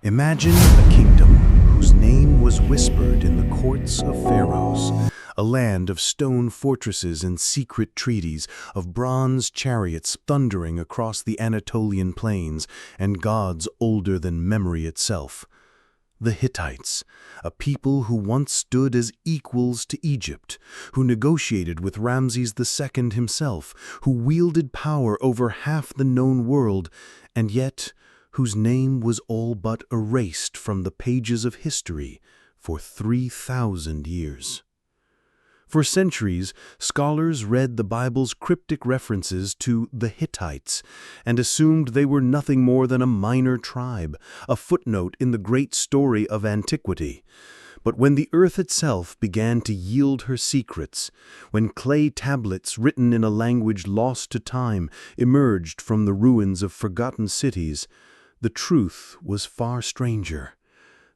Imagine a kingdom whose name was whispered in the courts of pharaohs, a land of stone fortresses and secret treaties, of bronze chariots thundering across the Anatolian plains, and gods older than memory itself. The Hittites, a people who once stood as equals to Egypt, who negotiated with Ramses II himself, who wielded power over half the known world, and yet whose name was all but erased from the pages of history for 3,000 years. For centuries, scholars read the Bible's cryptic references to the Hittites and assumed they were nothing more than a minor tribe, a footnote in the great story of antiquity. But when the earth itself began to yield her secrets, when clay tablets written in a language lost to time emerged from the ruins of forgotten cities, the truth was far stranger.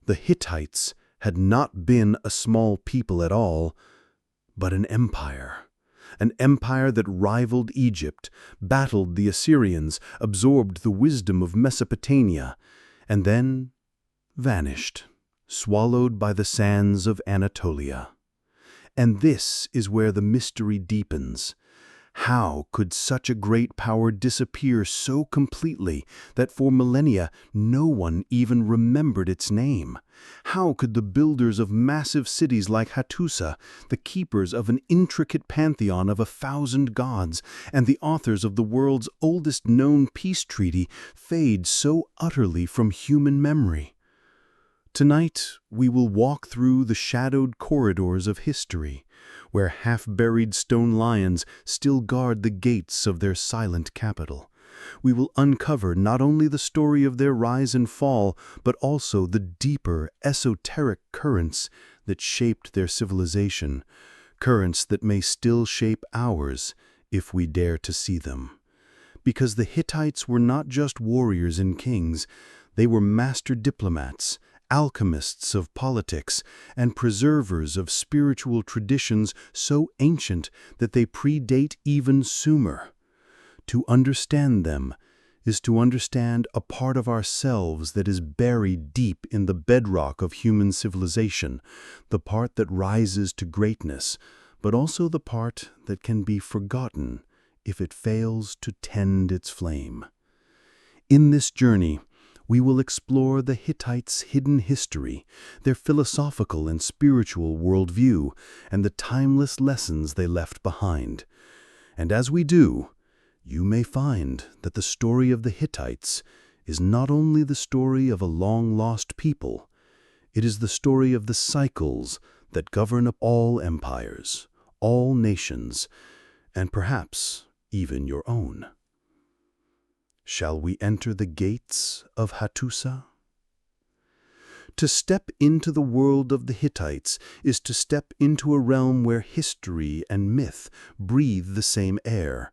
The Hittites had not been a small people at all, but an empire that rivaled Egypt, battled the Assyrians, absorbed the wisdom of Mesopotamia, and then vanished, swallowed by the sands of Anatolia. And this is where the mystery deepens. How could such a great power disappear so completely that for millennia no one even remembered its name? How could the builders of massive cities like Hatusa, the keepers of an intricate pantheon of 1,000 gods, and the authors of the world's oldest known peace treaty fade so utterly from human memory? Tonight, we will walk through the shadowed corridors of history, where half-buried stone lions still guard the gates of their silent capital. We will uncover not only the story of their rise and fall, but also the deeper, esoteric currents that shaped their civilization, currents that may still shape ours if we dare to see them. Because the Hittites were not just warriors and kings, they were master diplomats, alchemists of politics, and preservers of spiritual traditions so ancient that they predate even Sumer. To understand them is to understand a part of ourselves that is buried deep in the bedrock of human civilization, the part that rises to greatness, but also the part that can be forgotten if it fails to tend its flame. In this journey, we will explore the Hittites' hidden history, their philosophical and spiritual worldview, and the timeless lessons they left behind. And as we do, you may find that the story of the Hittites is not only the story of a long-lost people, it is the story of the cycles that govern all empires, all nations, and perhaps even your own. Shall we enter the gates of Hatusa? To step into the world of the Hittites is to step into a realm where history and myth breathe the same air.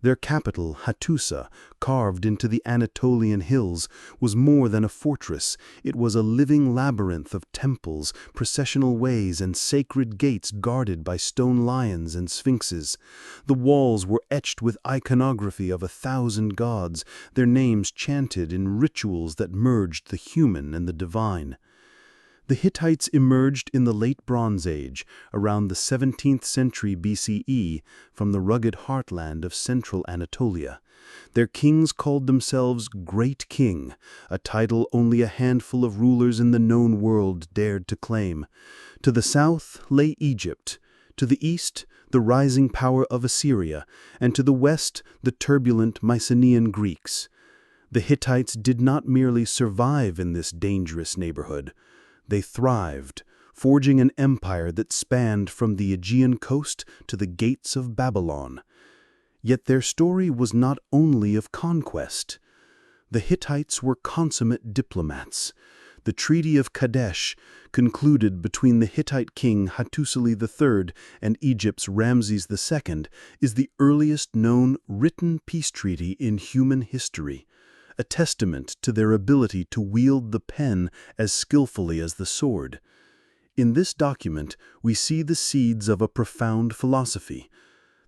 Their capital, Hatusa, carved into the Anatolian hills, was more than a fortress. It was a living labyrinth of temples, processional ways, and sacred gates guarded by stone lions and sphinxes. The walls were etched with iconography of 1,000 gods, their names chanted in rituals that merged the human and the divine. The Hittites emerged in the Late Bronze Age, around the 17th century BCE, from the rugged heartland of central Anatolia. Their kings called themselves Great King, a title only a handful of rulers in the known world dared to claim. To the south lay Egypt, to the east the rising power of Assyria, and to the west the turbulent Mycenaean Greeks. The Hittites did not merely survive in this dangerous neighborhood. They thrived, forging an empire that spanned from the Aegean coast to the gates of Babylon. Yet their story was not only of conquest. The Hittites were consummate diplomats. The Treaty of Kadesh, concluded between the Hittite king Hatusa III and Egypt's Ramses II, is the earliest known written peace treaty in human history, a testament to their ability to wield the pen as skillfully as the sword. In this document, we see the seeds of a profound philosophy.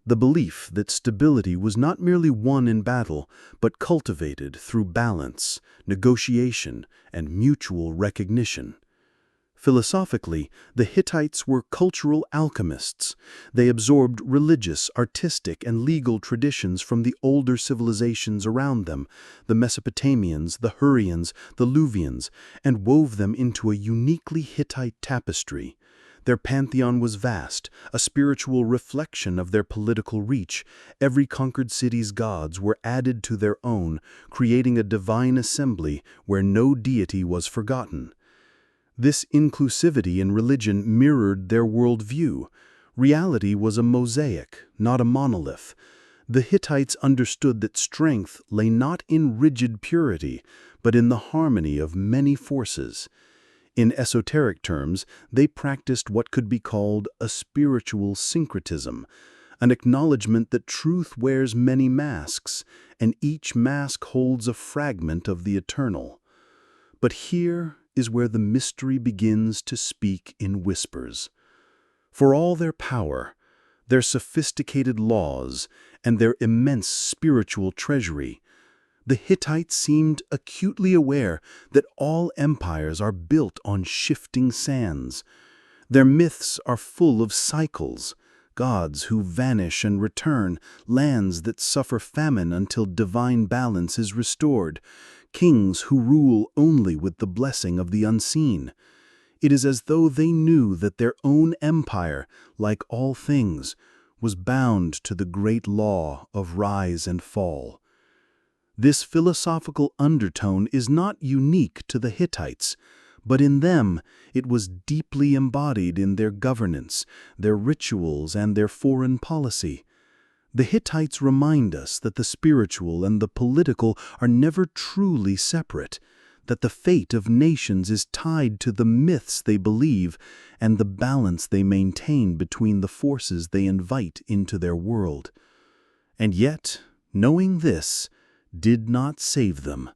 the belief that stability was not merely won in battle, but cultivated through balance, negotiation, and mutual recognition. Philosophically, the Hittites were cultural alchemists. They absorbed religious, artistic, and legal traditions from the older civilizations around them, the Mesopotamians, the Hurrians, the Luvians, and wove them into a uniquely Hittite tapestry. Their pantheon was vast, a spiritual reflection of their political reach. Every conquered city's gods were added to their own, creating a divine assembly where no deity was forgotten. This inclusivity in religion mirrored their worldview. Reality was a mosaic, not a monolith. The Hittites understood that strength lay not in rigid purity, but in the harmony of many forces. In esoteric terms, they practiced what could be called a spiritual syncretism, an acknowledgement that truth wears many masks, and each mask holds a fragment of the eternal. But here is where the mystery begins to speak in whispers. For all their power, their sophisticated laws, and their immense spiritual treasury, the Hittites seemed acutely aware that all empires are built on shifting sands. Their myths are full of cycles, gods who vanish and return, lands that suffer famine until divine balance is restored, kings who rule only with the blessing of the unseen. It is as though they knew that their own empire, like all things, was bound to the great law of rise and fall. This philosophical undertone is not unique to the Hittites, but in them it was deeply embodied in their governance, their rituals, and their foreign policy. The Hittites remind us that the spiritual and the political are never truly separate, that the fate of nations is tied to the myths they believe and the balance they maintain between the forces they invite into their world. And yet, knowing this did not save them.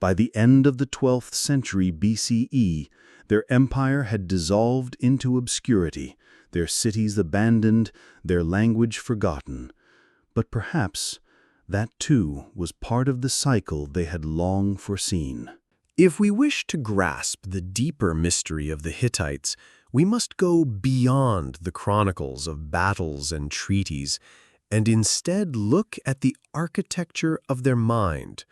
By the end of the 12th century BCE, their empire had dissolved into obscurity, their cities abandoned, their language forgotten. But perhaps that too was part of the cycle they had long foreseen. If we wish to grasp the deeper mystery of the Hittites, we must go beyond the chronicles of battles and treaties, and instead look at the architecture of their mind,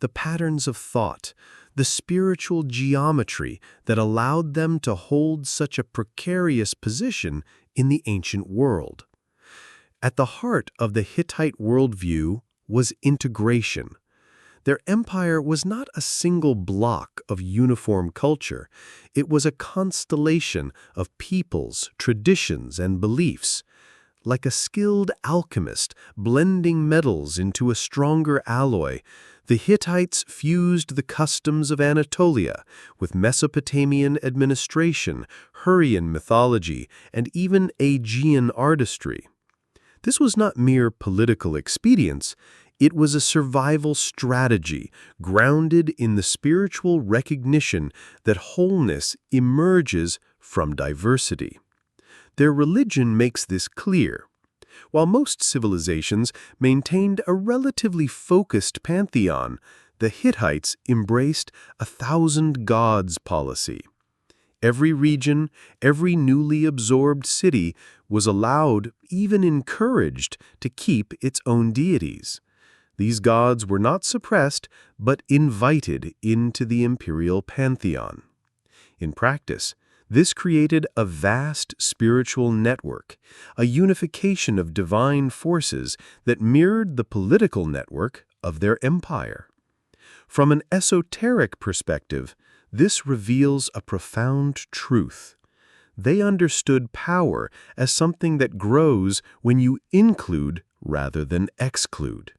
the patterns of thought, the spiritual geometry that allowed them to hold such a precarious position in the ancient world. At the heart of the Hittite worldview was integration. Their empire was not a single block of uniform culture. It was a constellation of peoples, traditions, and beliefs. Like a skilled alchemist blending metals into a stronger alloy, the Hittites fused the customs of Anatolia with Mesopotamian administration, Hurrian mythology, and even Aegean artistry. This was not mere political expedience. It was a survival strategy grounded in the spiritual recognition that wholeness emerges from diversity. Their religion makes this clear. While most civilizations maintained a relatively focused pantheon, the Hittites embraced a thousand gods policy. Every region, every newly absorbed city was allowed, even encouraged, to keep its own deities. These gods were not suppressed, but invited into the imperial pantheon. In practice, this created a vast spiritual network, a unification of divine forces that mirrored the political network of their empire. From an esoteric perspective, this reveals a profound truth. They understood power as something that grows when you include rather than exclude.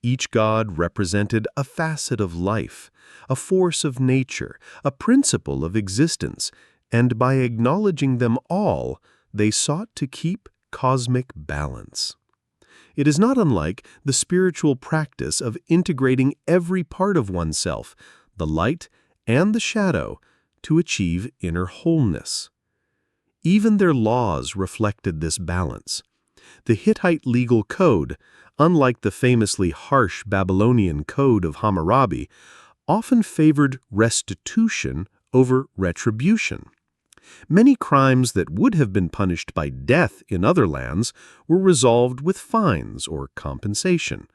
Each god represented a facet of life, a force of nature, a principle of existence, and by acknowledging them all, they sought to keep cosmic balance. It is not unlike the spiritual practice of integrating every part of oneself, the light and the shadow, to achieve inner wholeness. Even their laws reflected this balance. The Hittite legal code, unlike the famously harsh Babylonian code of Hammurabi, often favored restitution over retribution. Many crimes that would have been punished by death in other lands were resolved with fines or compensation.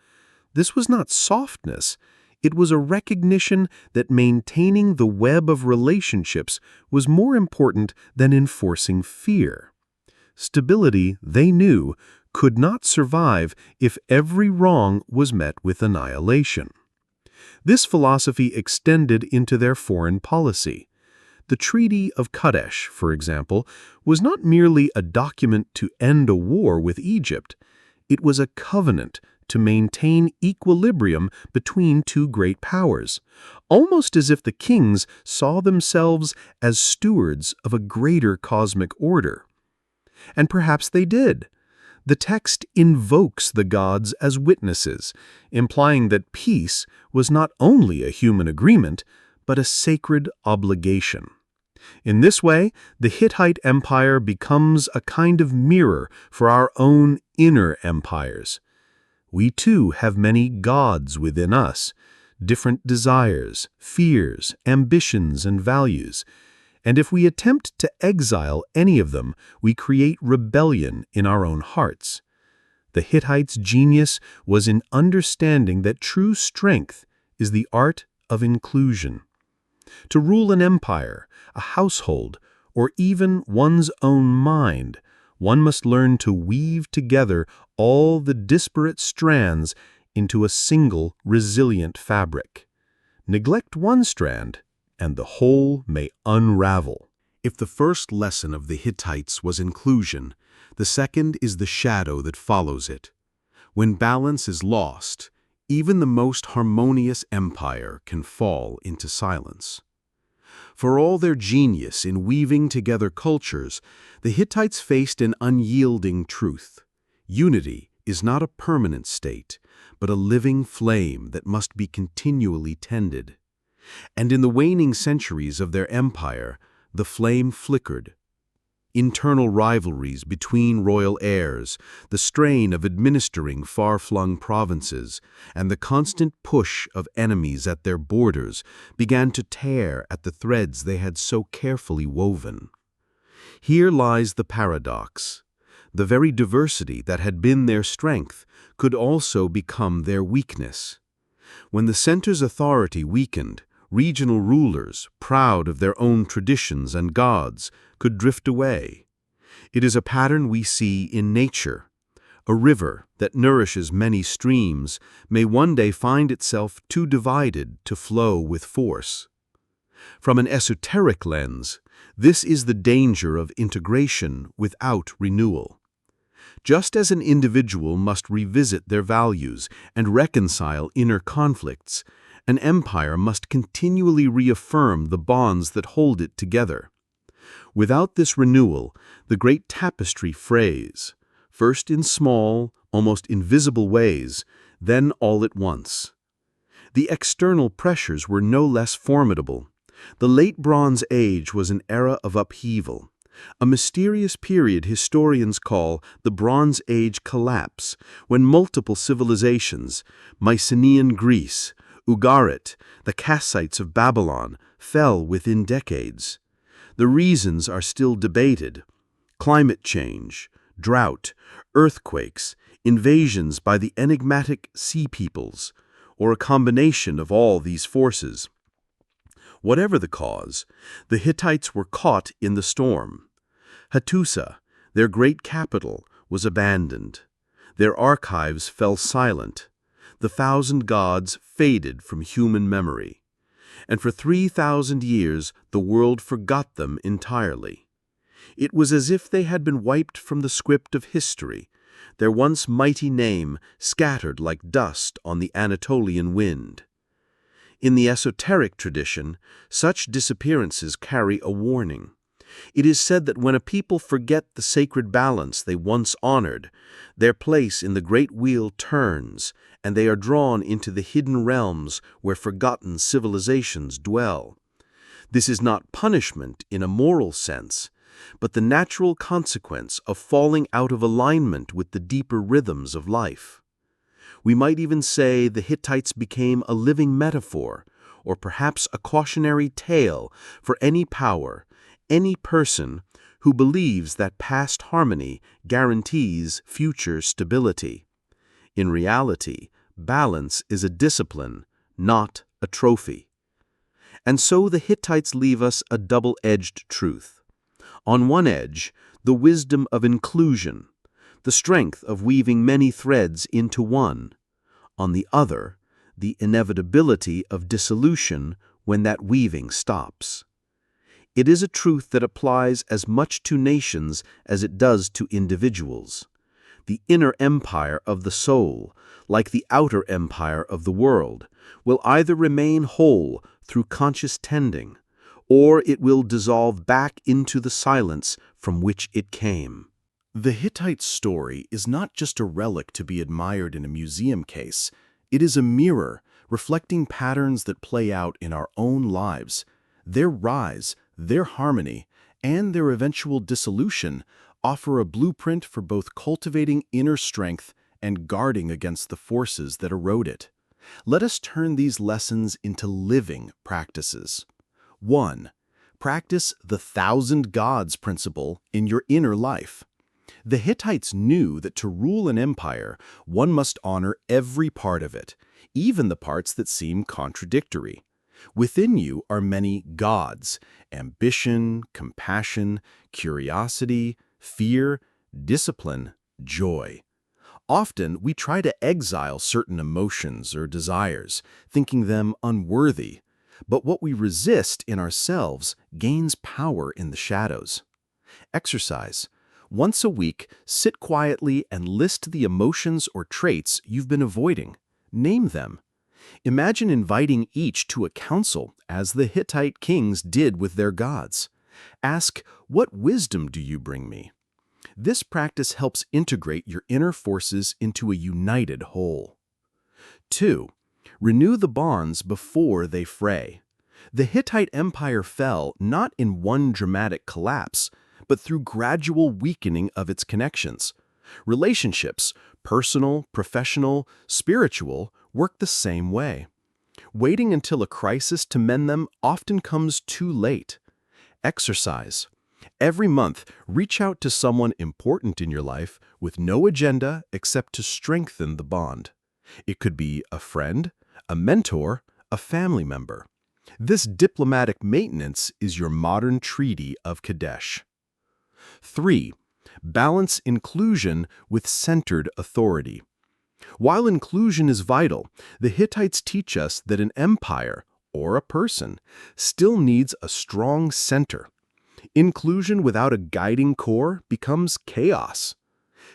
This was not softness. It was a recognition that maintaining the web of relationships was more important than enforcing fear. Stability, they knew, could not survive if every wrong was met with annihilation. This philosophy extended into their foreign policy. The Treaty of Kadesh, for example, was not merely a document to end a war with Egypt. It was a covenant to maintain equilibrium between two great powers, almost as if the kings saw themselves as stewards of a greater cosmic order. And perhaps they did. The text invokes the gods as witnesses, implying that peace was not only a human agreement, but a sacred obligation. In this way, the Hittite Empire becomes a kind of mirror for our own inner empires. We too have many gods within us, different desires, fears, ambitions, and values. And if we attempt to exile any of them, we create rebellion in our own hearts. The Hittites' genius was in understanding that true strength is the art of inclusion. To rule an empire, a household, or even one's own mind, one must learn to weave together all the disparate strands into a single resilient fabric. Neglect one strand, and the whole may unravel. If the first lesson of the Hittites was inclusion, the second is the shadow that follows it. When balance is lost, even the most harmonious empire can fall into silence. For all their genius in weaving together cultures, the Hittites faced an unyielding truth. Unity is not a permanent state, but a living flame that must be continually tended. And in the waning centuries of their empire, the flame flickered. Internal rivalries between royal heirs, the strain of administering far-flung provinces, and the constant push of enemies at their borders began to tear at the threads they had so carefully woven. Here lies the paradox. The very diversity that had been their strength could also become their weakness. When the center's authority weakened, regional rulers, proud of their own traditions and gods, could drift away. It is a pattern we see in nature. A river that nourishes many streams may one day find itself too divided to flow with force. From an esoteric lens, this is the danger of integration without renewal. Just as an individual must revisit their values and reconcile inner conflicts, an empire must continually reaffirm the bonds that hold it together. Without this renewal, the great tapestry frays, first in small, almost invisible ways, then all at once. The external pressures were no less formidable. The Late Bronze Age was an era of upheaval, a mysterious period historians call the Bronze Age collapse, when multiple civilizations, Mycenaean Greece, Ugarit, the Kassites of Babylon, fell within decades. The reasons are still debated. Climate change, drought, earthquakes, invasions by the enigmatic sea peoples, or a combination of all these forces. Whatever the cause, the Hittites were caught in the storm. Hatusa, their great capital, was abandoned. Their archives fell silent. The 1,000 gods faded from human memory. And for 3,000 years, the world forgot them entirely. It was as if they had been wiped from the script of history, their once mighty name scattered like dust on the Anatolian wind. In the esoteric tradition, such disappearances carry a warning. It is said that when a people forget the sacred balance they once honored, their place in the great wheel turns, and they are drawn into the hidden realms where forgotten civilizations dwell. This is not punishment in a moral sense, but the natural consequence of falling out of alignment with the deeper rhythms of life. We might even say the Hittites became a living metaphor, or perhaps a cautionary tale for any power, any person who believes that past harmony guarantees future stability. In reality, balance is a discipline, not a trophy. And so the Hittites leave us a double-edged truth. On one edge, the wisdom of inclusion, the strength of weaving many threads into one. On the other, the inevitability of dissolution when that weaving stops. It is a truth that applies as much to nations as it does to individuals. The inner empire of the soul, like the outer empire of the world, will either remain whole through conscious tending, or it will dissolve back into the silence from which it came. The Hittite story is not just a relic to be admired in a museum case. It is a mirror reflecting patterns that play out in our own lives. Their rise, their harmony, and their eventual dissolution offer a blueprint for both cultivating inner strength and guarding against the forces that erode it. Let us turn these lessons into living practices. 1. Practice the 1,000 gods principle in your inner life. The Hittites knew that to rule an empire, one must honor every part of it, even the parts that seem contradictory. Within you are many gods: ambition, compassion, curiosity, fear, discipline, joy. Often, we try to exile certain emotions or desires, thinking them unworthy. But what we resist in ourselves gains power in the shadows. Exercise. Once a week, sit quietly and list the emotions or traits you've been avoiding. Name them. Imagine inviting each to a council, as the Hittite kings did with their gods. Ask, "What wisdom do you bring me?" This practice helps integrate your inner forces into a united whole. 2. Renew the bonds before they fray. The Hittite Empire fell not in one dramatic collapse, but through gradual weakening of its connections. Relationships, personal, professional, spiritual, work the same way. Waiting until a crisis to mend them often comes too late. Exercise. Every month, reach out to someone important in your life with no agenda except to strengthen the bond. It could be a friend, a mentor, a family member. This diplomatic maintenance is your modern treaty of Kadesh. 3. Balance inclusion with centered authority. While inclusion is vital, the Hittites teach us that an empire, or a person, still needs a strong center. Inclusion without a guiding core becomes chaos.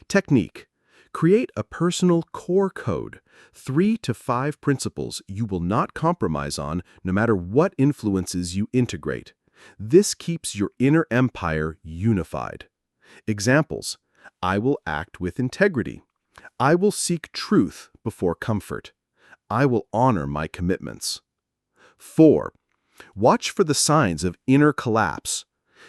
Technique. Create a personal core code, 3 to 5 principles you will not compromise on no matter what influences you integrate. This keeps your inner empire unified. Examples: I will act with integrity. I will seek truth before comfort. I will honor my commitments. 4. Watch for the signs of inner collapse.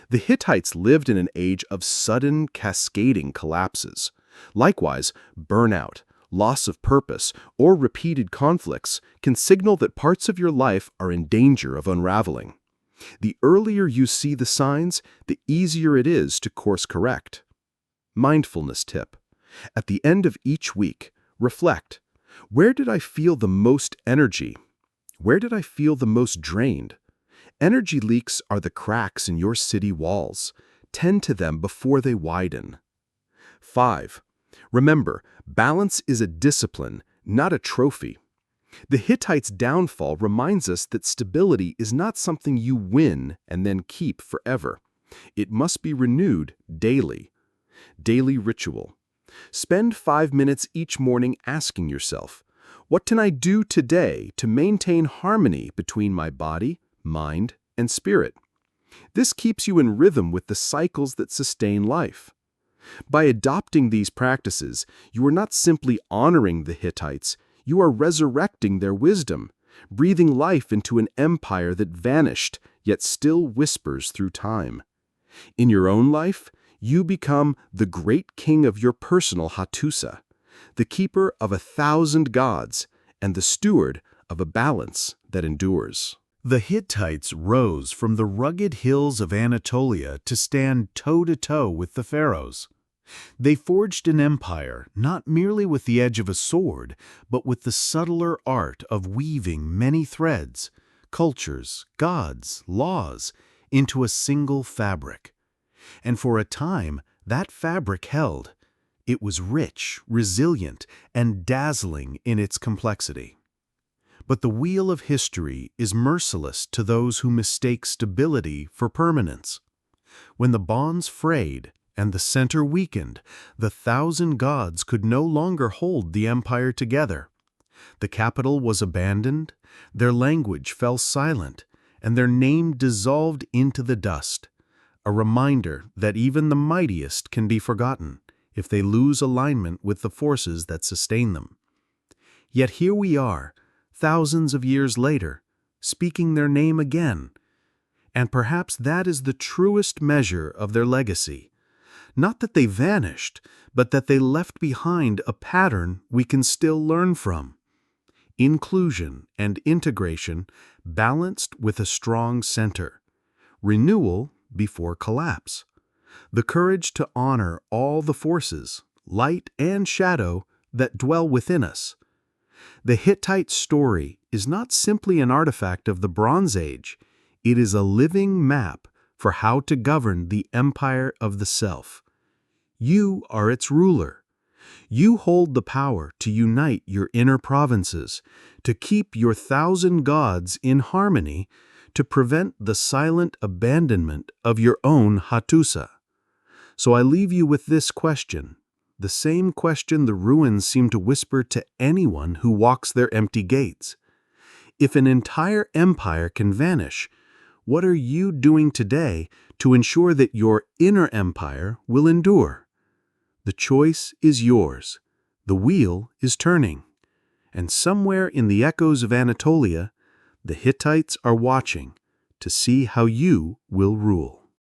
The Hittites lived in an age of sudden, cascading collapses. Likewise, burnout, loss of purpose, or repeated conflicts can signal that parts of your life are in danger of unraveling. The earlier you see the signs, the easier it is to course correct. Mindfulness tip. At the end of each week, reflect. Where did I feel the most energy? Where did I feel the most drained? Energy leaks are the cracks in your city walls. Tend to them before they widen. 5. Remember, balance is a discipline, not a trophy. The Hittites' downfall reminds us that stability is not something you win and then keep forever. It must be renewed daily. Daily ritual. Spend 5 minutes each morning asking yourself, what can I do today to maintain harmony between my body, mind, and spirit? This keeps you in rhythm with the cycles that sustain life. By adopting these practices, you are not simply honoring the Hittites, you are resurrecting their wisdom, breathing life into an empire that vanished, yet still whispers through time. In your own life, you become the great king of your personal Hatusa, the keeper of 1,000 gods, and the steward of a balance that endures. The Hittites rose from the rugged hills of Anatolia to stand toe-to-toe with the pharaohs. They forged an empire not merely with the edge of a sword, but with the subtler art of weaving many threads, cultures, gods, laws, into a single fabric. And for a time, that fabric held. It was rich, resilient, and dazzling in its complexity. But the wheel of history is merciless to those who mistake stability for permanence. When the bonds frayed and the center weakened, the 1,000 gods could no longer hold the empire together. The capital was abandoned, their language fell silent, and their name dissolved into the dust, a reminder that even the mightiest can be forgotten if they lose alignment with the forces that sustain them. Yet here we are, thousands of years later, speaking their name again. And perhaps that is the truest measure of their legacy. Not that they vanished, but that they left behind a pattern we can still learn from. Inclusion and integration balanced with a strong center. Renewal before collapse. The courage to honor all the forces, light and shadow, that dwell within us. The Hittite story is not simply an artifact of the Bronze Age. It is a living map for how to govern the empire of the self. You are its ruler. You hold the power to unite your inner provinces, to keep your 1,000 gods in harmony, to prevent the silent abandonment of your own Hatusa. So I leave you with this question, the same question the ruins seem to whisper to anyone who walks their empty gates. If an entire empire can vanish, what are you doing today to ensure that your inner empire will endure? The choice is yours. The wheel is turning. And somewhere in the echoes of Anatolia, the Hittites are watching to see how you will rule.